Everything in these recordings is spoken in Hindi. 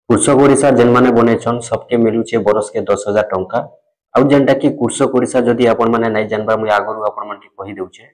कृषक ओडिशा जेन माने बनेछन सबके मिलुचे बरस के 10,000 टंका। आउ जेनटा कि कृषक ओडिशा जदि आपण माने नहीं जानबा मुई आगरु आपण माने कहि देउचे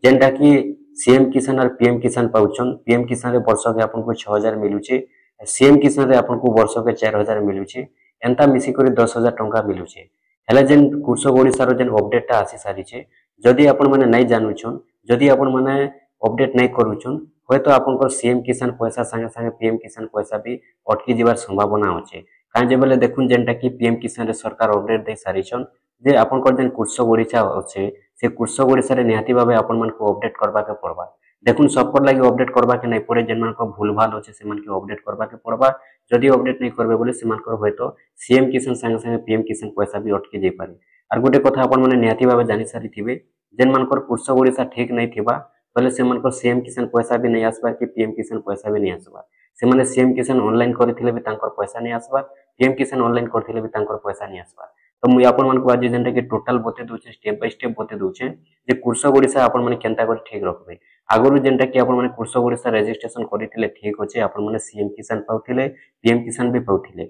जेनटा कि सीएम किसान और पीएम किसान पाउछन। पीएम किसान रे वर्ष के आपन को 6,000 मिलुचे, सीएम किसान रे आपन को वर्ष के 4,000 मिलुचे, एंता मिसी करी 10,000 टंका मिलुचे। हेले जेन कृषक ओडिशा रो जेन अपडेट टा आसी सारिचे जदि आपण माने नहीं जानुछन, जदि आपण माने अपडेट नहीं करूछन होय तो आपन सीएम किसान पैसा संगे संगे पीएम किसान पैसा भी अटकी जीवार संभावना अच्छे। कहीं बोले देखुन जेनटा कि पीएम किसान रे सरकार अपडेट दे सारिछन जे आपन जेन कृषक ओडिशा अच्छे से कृषक ओडिशा रे निहाती भाबे आपन मन को अपडेट करबा के पड़बा। देखुन सबकर लागि अपडेट करबा के नहीं पड़े, जेन मन को भूल भाल अच्छे से मन के अपडेट करबा के पड़बा। जदि अपडेट नहीं करबे बोले से मन को होय तो सीएम किसान संगे संगे पीएम किसान पैसा भी अटकी जाई पारे। आर गोटे कथा आपन माने निहाती भाबे जानि सारी थिबे जेन मन को कृषक ओडिशा ठीक नहीं थिबा बोले से मन को सीएम किसान पैसा भी नहीं आसबा कि पीएम किसान पैसा भी नहीं आसबा। से माने सीएम किसान ऑनलाइन करथिले भी तांकर पैसा नहीं आसबा, पीएम किसान ऑनलाइन करथिले भी तांकर पैसा नहीं आसबा। तो मुई आपन मन को आज जेनटा कि टोटल बते दोचे स्टेप बाय स्टेप बते दोचे जे कृषक ओडिशा आपन माने केनता कर ठीक रखबे। आगरु जेनटा कि आपन माने कृषक ओडिशा रजिस्ट्रेशन करिथिले ठीक होचे, आपन माने सीएम किसान पाउथिले, पीएम किसान भी पाउथिले।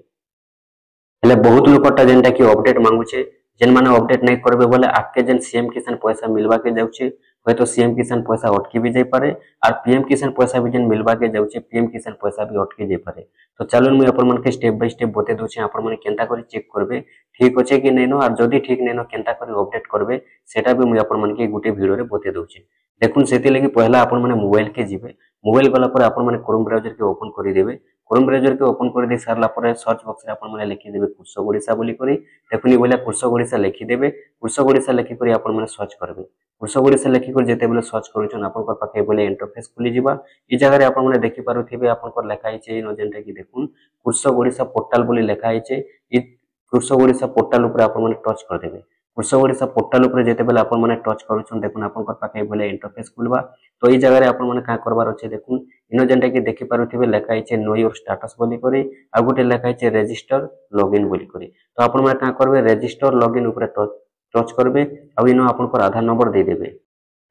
हेले बहुत लोकटा जेनटा कि अपडेट मांगुचे, जेन माने अपडेट नहीं करबे बोले आके जेन सीएम किसान पैसा मिलवा के जाउचे होय तो सीएम किसान पैसा अटकी भी जाई पारे और पीएम किसान पैसा भी जेन मिलवा के जाउचे पीएम किसान पैसा भी अटकी जाई पारे। तो चलो मुई अपन मन के स्टेप बाय स्टेप बते दोचे, अपन मन केनता करी चेक करबे ठीक होचे कि नैनो और जदि ठीक नैनो केनता करी अपडेट करबे सेटा भी मुई अपन मन के गुटे वीडियो रे बते दोचे। देखुन सेति लागि पहला अपन माने मोबाइल के जिबे, मोबाइल गला पर अपन माने क्रोम ब्राउजर के ओपन करि देबे। क्रोम ब्राउजर के ओपन कर दे सारला पर सर्च बॉक्स रे अपन माने लिखि देबे कृषक ओडिशा बोली करी। देखुनी बोले कृषक ओडिशा लिखि देबे, कृषक ओडिशा लिखि करी अपन माने सर्च करबे। कृषक ओडिशा लिखि कर जेते बेले सर्च करूछन आपन कर पाखे बोले इंटरफेस खुली जिबा। ई जगह रे अपन माने देखि पारुथिबे आपन कर लेखा आइचे इन जेनटा कि देखुन कृषक ओडिशा पोर्टल बोली लेखा आइचे। ई कृषक ओडिशा पोर्टल ऊपर आपन माने टच कर देबे। कृषक ओडिशा पोर्टल ऊपर जेते बेले आपन माने टच करूछन देखुन आपन कर पाखे बोले इंटरफेस खुलबा। तो ई जगह रे आपन माने का करबार अछि देखुन इन जेनटा कि देखि पारुथिबे लेखा आइचे नो योर स्टेटस बोली करी आ गुटे लेखा आइचे रजिस्टर लॉगिन बोली करी। तो आपन माने का करबे रजिस्टर लॉगिन ऊपर टच करबे आ इनो आपन पर आधार नंबर दे देबे।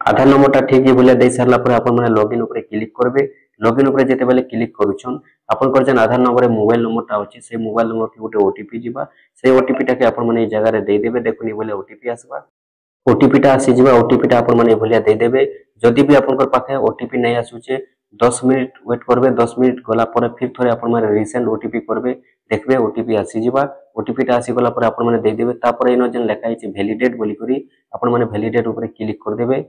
आधार नंबर ठीक है बोले दे सारला पर अपन माने लॉगिन ऊपर क्लिक करबे। लॉगिन ऊपर जेते बेले क्लिक करूछन अपन कर Jan Aadhaar number mobile number ता अछि से मोबाइल नंबर के गुटे ओटीपी जिबा। से ओटीपी टा के अपन माने ई जगह रे दे देबे। देखुनी बोले ओटीपी आसबा, ओटीपी टा आसी जिबा। ओटीपी टा अपन माने भलिया दे देबे। जदि भी अपन कर पाखे ओटीपी नहीं आसुचे 10 मिनिट वेट करबे। 10 मिनिट गला पर फिर थोड़े अपन माने रिसेंट ओटीपी करबे, देखबे ओटीपी आसी जिबा। ओटीपी टा आसी गला पर अपन माने दे देबे। तापर इनो जन लेखा आइचे वैलिडेट बोली करी अपन माने वैलिडेट ऊपर क्लिक कर देबे।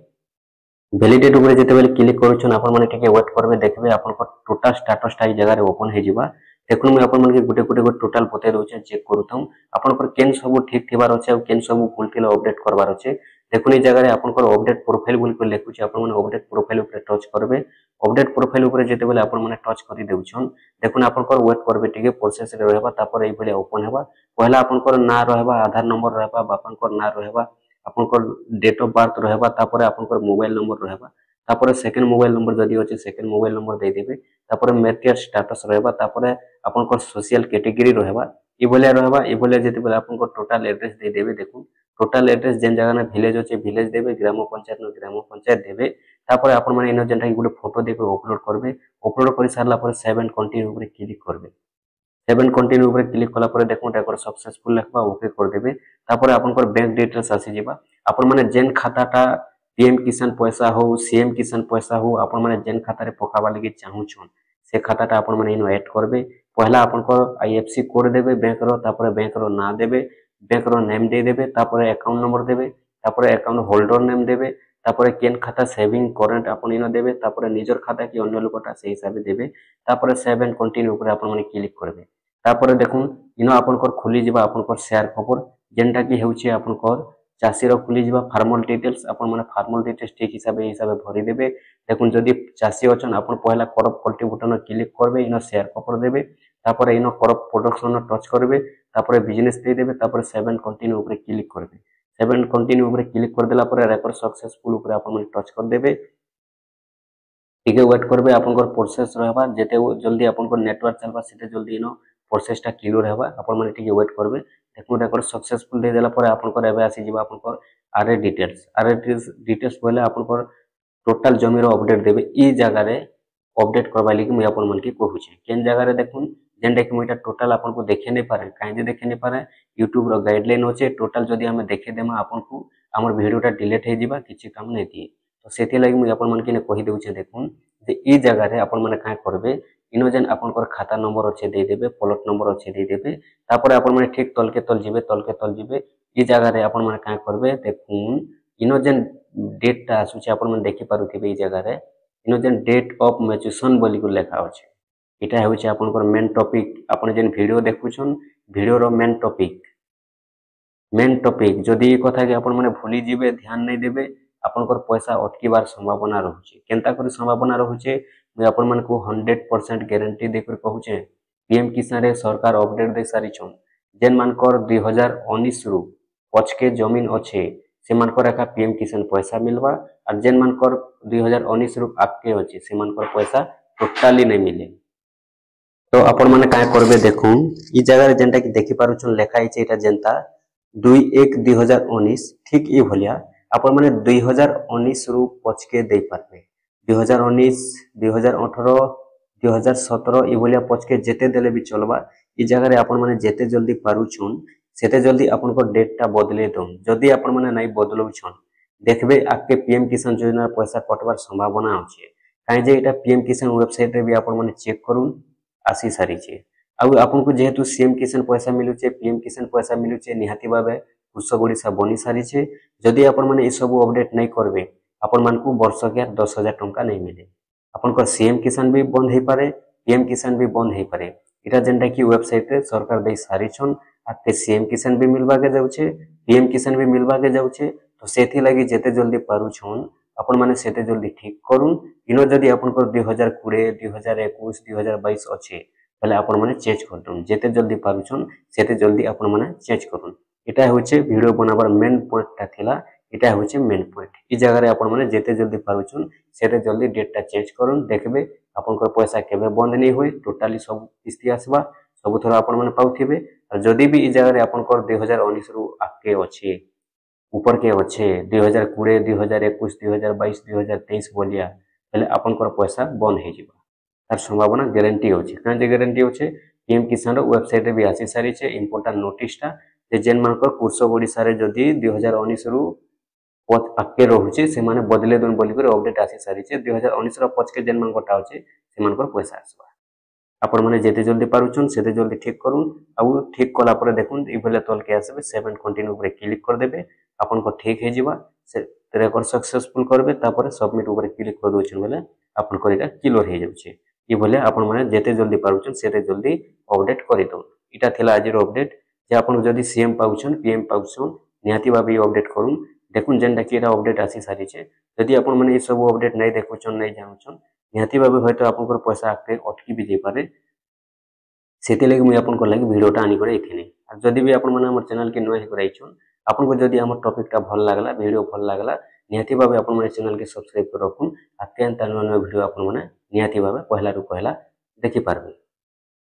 वैलिडेट ऊपर जेते बेले क्लिक करूछन अपन माने टिके वेट करबे, देखबे अपन को टोटल स्टेटस टा ई जगह रे ओपन हे जिबा। देखुन मैं अपन मन के गुटे टोटल बते दोचे चेक करूथम अपन पर केन सब ठीक थिबार अछि आ केन सब भूल थिला अपडेट करबार अछि। देखुन ई जगह रे अपन को अपडेट प्रोफाइल बोल के लेखुछि, अपन माने अपडेट प्रोफाइल ऊपर टच करबे। अपडेट प्रोफाइल ऊपर जेते बेले अपन माने टच करि देउछन देखुन अपन को वेट करबे टिके प्रोसेस रे रहबा। तापर ई बेले ओपन हेबा। पहला अपन को ना रहबा, आधार नंबर रहबा, बापन को ना रहबा, अपन को डेट ऑफ बर्थ रहबा, तापर अपन को मोबाइल नंबर रहबा। तापर सेकंड मोबाइल नंबर जदि अछि सेकंड मोबाइल नंबर दे देबे। तापर मैरिटल स्टेटस रहबा, तापर अपन को सोशल कैटेगरी रहबा। ई बोले रहबा। ई बोले जेते बेले अपन को टोटल एड्रेस दे देबे। देखुन टोटल एड्रेस जेन जगह में विलेज अछि विलेज देबे, ग्राम पंचायत न ग्राम पंचायत देबे। तापर अपन माने इन जेनटा गुटे फोटो देबे अपलोड करबे। अपलोड करि सारला पर सेव एंड कंटिन्यू ऊपर क्लिक करबे। सेवन कंटिन्यू ऊपर क्लिक कला पर देखो एकर सक्सेसफुल लिखबा ओके कर देबे। तापर आपन कर बैंक डिटेल्स आसी जिबा। आपन माने जेन खाताटा पीएम किसान पैसा हो सीएम किसान पैसा हो आपन माने जेन खाता रे पकाबा लागि चाहू छन से खाताटा आपन माने इनो ऐड करबे। पहला आपन को आईएफएससी कोड देबे बैंक रो, तापर बैंक रो ना देबे, बैंक रो नेम दे देबे, तापर अकाउंट नंबर देबे, तापर अकाउंट होल्डर नेम देबे, तापर केन खाता सेविंग करंट आपन इनो देबे, तापर निजर खाता कि अन्य लोकटा से हिसाब देबे। तापर सेव एंड कंटिन्यू ऊपर आपन माने क्लिक करबे। तापर देखुन इनो आपन को खुली जिबा आपन को शेयर खबर जेनटा कि हेउची आपन को चासी रो खुली जिबा। फार्मल डिटेल्स आपन माने फार्मल डिटेल्स ठीक हिसाब भरि देबे। देखुन जदि चासी अछन आपन पहला करप कल्टी बटन क्लिक करबे, इनो शेयर खबर देबे, तापर इनो करप प्रोडक्शन टच करबे, तापर बिजनेस दे देबे, तापर सेव एंड कंटिन्यू ऊपर क्लिक करबे। सेव एंड कंटिन्यू ऊपर क्लिक कर देला पर रेकर्ड सक्सेसफुल ऊपर आपन माने टच कर देबे। टिके वेट करबे आपन को प्रोसेस रहबा। जेते जल्दी आपन को नेटवर्क चलबा सेते जल्दी इनो प्रोसेस टा क्लियर हेबा। आपन माने टिके वेट करबे। देखु रेकर्ड सक्सेसफुल दे देला पर आपन को एबे आसी जिबा आपन को आरए डिटेल्स। आरए डिटेल्स बोले आपन को टोटल जमीर अपडेट देबे। ई जगह रे अपडेट करबा लागि मुई आपन मन के कहू छै केन जगह रे देखुन जेनटा कि मुझे टोटाल आपन को देखे नहीं पारे कहीं देखे नहीं पारे यूट्यूब रो गाइडलाइन अच्छे टोटाल जदि आम देखेदेमा आपन को आमर भिडियोटा डिलीट हो जावा किसी काम नहीं दिए तो से लगी मुझे आपण मन कही दे देखुन जे ई जगह आपण मैंने क्या करेंगे इन जेन आपंकर खाता नंबर अच्छे देदेवे प्लॉट नंबर अच्छे देदेवे तापर आपण मैंने ठीक तल के तल जीवे ई जगह आपण मैंने क्या करेंगे देखुन इन जेन डेटा आसूचे आपण मैंने देखि पारुथिबे ई जगह इन जेन डेट ऑफ मैच्यूरेशन बोली को लेखा अच्छे इटा होचे आपनकर मेन टॉपिक आपण जेन वीडियो देखुछन वीडियो रो मेन टॉपिक जदि ये कथा कि आपण माने भूली जिवे ध्यान नहीं देबे आपनकर पैसा अटकीबार संभावना रहुचे केनता करी संभावना रहुचे मैं आपण मन को 100% गारंटी देकर कहूचे पीएम किसान रे सरकार अपडेट दे सारी छन जेन मानकर 2019 रु पछ के जमीन अच्छे से मानकर एका पीएम किसान पैसा मिलवा और जेन मानकर 2019 रु आके अच्छे से मानकर पैसा टोटली नहीं मिले तो आपण माने काय करबे देखुन ई जगह रे जेनटा कि देखि पारुछन लेखा आइছে एटा जेनता 2/1/2019 ठीक ई भलिया आपण माने 2019 रु पछ के दे पारबे 2019 2018 2017 ई भलिया पछ के जेते देले भी चलबा ई जगह रे आपण माने जेते जल्दी पारुछन सेते जल्दी आपण को डेटटा बदले दम जदी आपण माने नाही बदलउछन देखबे आके पीएम किसान योजना पैसा कटवार संभावना अछि काहे जे एटा पीएम किसान वेबसाइट रे भी आपण माने चेक करूं आसी सारी आउ आपन को जेहेतु सीएम किसान पैसा मिलुचे पीएम किसान पैसा मिलुचे निहाती भाबे कृषक ओडिशा बनी सारी जदि आपण माने ए सब अपडेट नहीं करबे आपण मान को वर्ष के 10,000 टंका नहीं मिले अपन को सीएम किसान भी बंद हे पारे पीएम किसान भी बंद हे पारे इटा जेंटा कि वेबसाइट रे सरकार दे सारी छन आके सीएम किसान भी मिलवा के जाउचे पीएम किसान भी मिलवा के जाउचे तो सेथि लागि जेते जल्दी पारु छन आपण माने सेते जल्दी ठीक करूं इनो जदि आपण को 2020 2021 2022 अच्छे पहले आपण माने चेंज करतुन जेते जल्दी पारुछन सेते जल्दी आपण माने चेंज करूं एटा होचे वीडियो बनाबार मेन पॉइंट ता थिला एटा होचे मेन पॉइंट ई जगह रे आपण माने जेते जल्दी पारुछन सेते जल्दी डेटा चेंज करूं देखबे आपण को पैसा केबे बंद नहीं होय टोटली सब किस्ती आसबा सब थोड़ा आपण माने पाउथिबे और जदि भी ई जगह रे आपण को 2019 रु आके अच्छे ऊपर के अच्छे 2020 2021 2022 2023 बोलिया पहले अपन पैसा बंद हो जाए तार संभावना गारंटी अच्छे कहीं गारंटी अच्छे पीएम किसान वेबसाइट भी आसी सारी इंपोर्टाट नोटिसटा जेन मान कृषक ओडिशा जदि 2019 रु आगे रोचे से माने बदले दन बोलिक अपडेट आसी सारी 2019 पछके जेन मानटा अच्छे से पैसा आसवा आपण मैंने जेते जल्दी पारुछन सेते जल्दी ठीक करूँ आउ ठीक कला पर देखुन इभले तल के आसबे सेव कंटिन्यू ऊपर क्लिक कर देबे आपन को ठीक हे जिबा से रेकर्ड सक्सेसफुल करबे तापर सबमिट ऊपर क्लिक कर दोछन बेले आपन को एटा क्लियर हे जाउछे इभले आपन माने जेते जल्दी पारुछन सेते जल्दी अपडेट करि दो इटा थिला आजिर अपडेट जे आपन जदी सीएम पाउछन पीएम पाउछन निहाती भाबे अपडेट करूँ देखुन जेनटा कि एटा अपडेट आसी सारी छे जदी आपन माने ए सब अपडेट नै देखुछन नै जानुछन निहाती भाबे हयतो आपन पैसा आके अटकी भी जे पारे सेते लगे मुझे आपन को लगे वीडियोटा आनी करे एथिने और जदी भी आपन माने हमर चैनल के नय हे आइछन आपन को जदी हमर टॉपिकटा भल लागला वीडियो भल लागला निहाती भाबे आपन माने चैनल के सब्सक्राइब कर रखुन आ केन तानो वीडियो आपन माने निहाती भाबे पहला रु पहला देखि पारबे।